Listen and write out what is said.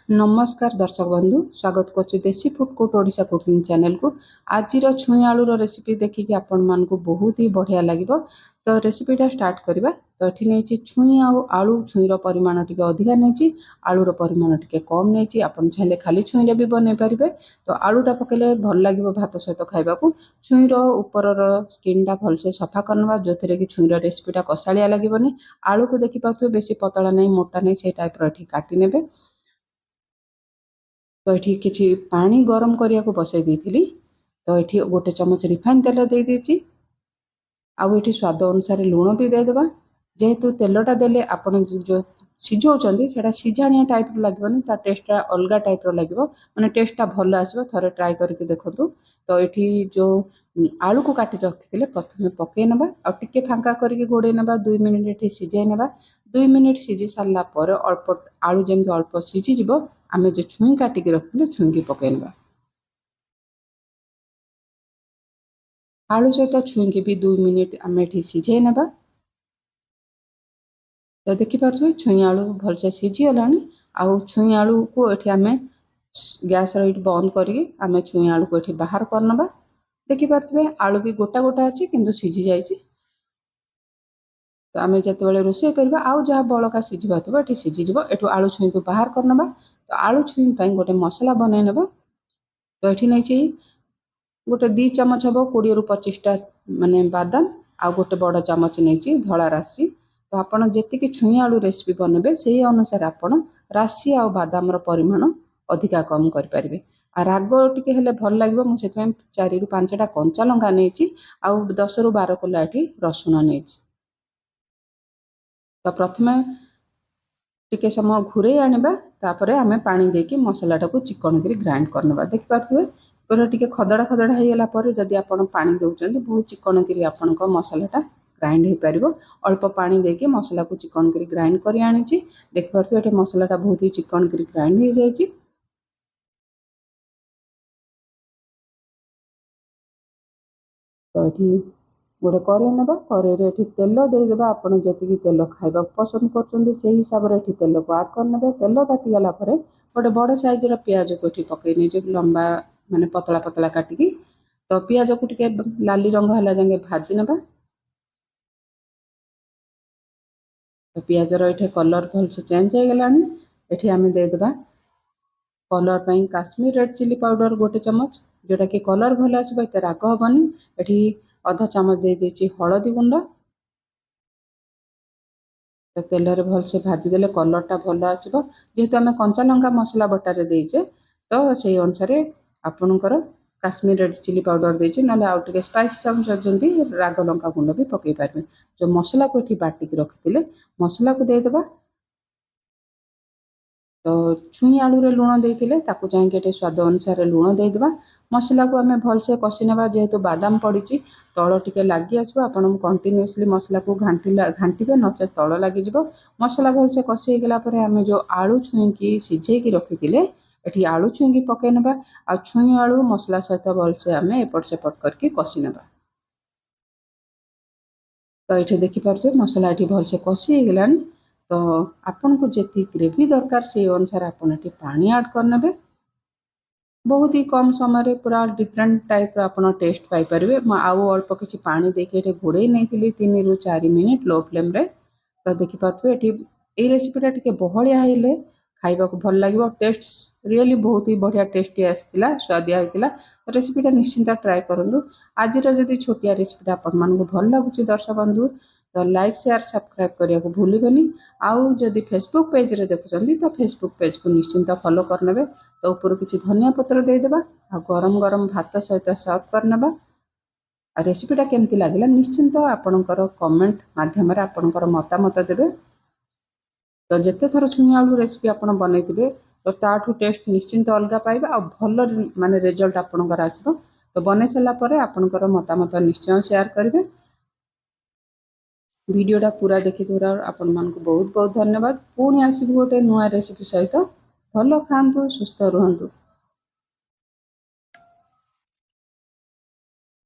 नमस्कार दर्शक बंधु स्वागत करछि देसी food court Odisha cooking channel को। आज छुई आलू रेसिपी देखिए आपण मान को बहुत ही बढ़िया लगिबो। तो रेसिपीटा स्टार्ट करबा। तो एठी नेछि छुई आलू छुईर परिमाण टिके अधिका नेछि, आलूर परिमाण टिके कम नेछि। आपण चाहिले खाली छुईरे भी बनै परिबे। तो आलूटा पकेले भल लागिबो भात सहित खाइबा को। छुईर ऊपरर स्किनटा भलसे सफा करनबा जोथरे कि छुईर रेसिपीटा कसालिया लागिबोनी। आलू को देखि पाथु बेसी पतला नै मोटा नै से टाइप रो एठी काटी नेबे। तो ये किसी पानी गरम करने को बसई देती। तो ये गोटे चमच रिफाइन तेल दे देती। आउ ये स्वाद अनुसार लुण भी देदेबा। जेहेतु तेलटा देले आपण जो सिझाऊँच से सिझाणिया टाइप लगे ता टेस्टा अलग टाइप लगे मैंने टेस्टा भल आसो थे ट्राए करके देखूँ। तो ये जो आलू को काटी रखी प्रथम पकई ना आगे फांका करके घोड़े ना 2 मिनिट ये सिझाई ना। 2 मिनिट सिझी सारापर अल्प आलू जमी अल्प सिझीज आम जो छुई काटिक रखी छुई पकई ना। आलू सहित छुई भी 2 मिनिट आम ये सिझाई ना। तो देखिपे छुई आलू भलसे सिझीगला। आउ छुई आलू को ये आम गैस रईट बंद करके छुई आलू को ये बाहर करना। देखिपे आलू भी गोटा गोटा अच्छी किंतु सिझी जाइए। तो आम जो रोषे करवा आउ जहाँ बड़का सिझा थो ये सिझीज एठू आलू छुई को बाहर करना। तो आलू छुई गोटे मसला बनई ना। तो ये नहीं गोटे 2 चमच हम 20 ରୁ 25टा माने बादाम आ गोटे बड़ चमच नहीं धला राशि। तो आपड़ जी छुई आलू रेसिपी बनबे से अनुसार आपड़ राशि आ बादाम परिमाण अधिका कम करें। आ राग टिके हेले भल लगे मुझे 4 ରୁ 5टा कंचा लंका नहीं आउ 10 ରୁ 12 कोला ये रसुण नहीं। तो प्रथमे टिके समय घूरे आनिबा तापरे आमे पानी देकी मसलाटा को चिकन करी ग्राइंड करनबा। देखि पारथुवे पूरा टिके खदड़ा खदड़ा हेगला पर जदि आपण पानी दउचंदी बहुत चिकन करी आपनक मसलाटा ग्राइंड हो पारिबो। अल्प पानी देकी मसला को चिकन करी ग्राइंड करी आनिची। देखि पारथुवे एटे मसलाटा बहुत ही चिकन करी ग्राइंड हो जाइची। तो एठी गोटे कड़े ना कड़े तेल देदेबा। आप तेल खाइबा पसंद कर हिसाब से तेल को आड कर तेल तातीगला गोटे बड़ साइज पियाज को ये पकई लंबा माने पतला पतला काटिकी। तो पियाज को टिके लाली रंग है जाए भाजी ना। तो पियाजर ये कलर भलसे चेंज हो गलानी। ये आम देदेबा कलर पर काश्मीर रेड चिली पाउडर गोटे चमच जोटा कि कलर भल आसो एत राग हेनी। ये आधा चमच दे देछि हलदी गुंड। तो तेल रे भलसे भाजीदेले कलरटा भल आसो जेहेतु आम कंचा लंका मसला बटारे देचे। तो से अनुसार आपणकर काश्मीर रेड चिली पाउडर देचे ना आउ टिके स्पाइसी चाहते राग लंका गुंड भी पकई पारे। जो मसला को ये बाटिक रखी मसला को देदेबा। तो छुई आलू रे लुण देते चाहिए स्वाद अनुसार लुण देदेबा। मसला को आम भलसे कषि ना जेहेतु बादाम पड़ी तल टिके लगी आसो आप कंटिन्यूअसली मसला को घांटे नचे तल लगिज। मसला भलसे कषि होगला आम जो आलू छुई की सिझे रखी ये आलू छुई की पकई ना। आ छुई आलू मसला सहित भलसे आम एपट सेपट करके कषि ना। तो ये देखिपे मसला ये भलसे कषि होगला। तो आपन को जी ग्रेवी दरकार से अनुसार आपन ये पानी ऐड करने। बहुत ही कम समय पूरा डिफरेंट टाइप आपन टेस्ट पाइपर। आउ अल्प किसी पानी देखिए घोड़े नहीं 3 ରୁ 4 मिनिट लो फ्लेम रे। तो देखिपे ये रेसिपीटा टिके बहलिया हेले खाइबा को भल लगे। टेस्ट रियली बहुत ही बढ़िया टेस्टी आसला स्वादिया होता। तो रेसिपीटा निश्चिंत ट्राए करूँ। आज जदि छोटिया रेसिपीटा आपण मानक भल लगुच दर्शक बंधु तो लाइक शेयर सब्सक्राइब करने को भूलिबेनी। आउ जदि फेसबुक पेज रे देखुचंदी तो फेसबुक पेज को निश्चिंत फॉलो करनेबे। तो ऊपर किसी धनिया पत्र देदेबा आ गरम गरम भात सहित सर्व करनेबा। आ रेसिपीटा केमती लागिला निश्चिंत आपणकर कमेंट माध्यम आपणकर मतामत देबे। तो जिते थर छुई आलू रेसिपी आप बनईथे तो ताठू टेस्ट निश्चिंत अलग पाइबा आ भल माने रिजल्ट आपणकर आसो। तो बनै सारापर आपणकर मतामत निश्चय शेयर करेंगे। वीडियोटा पूरा देखिथिबार आपण मानक बहुत बहुत धन्यवाद। पुणी आसबु गोटे नुआ रेसिपी सहित। भल खातु सुस्थ रुहतु।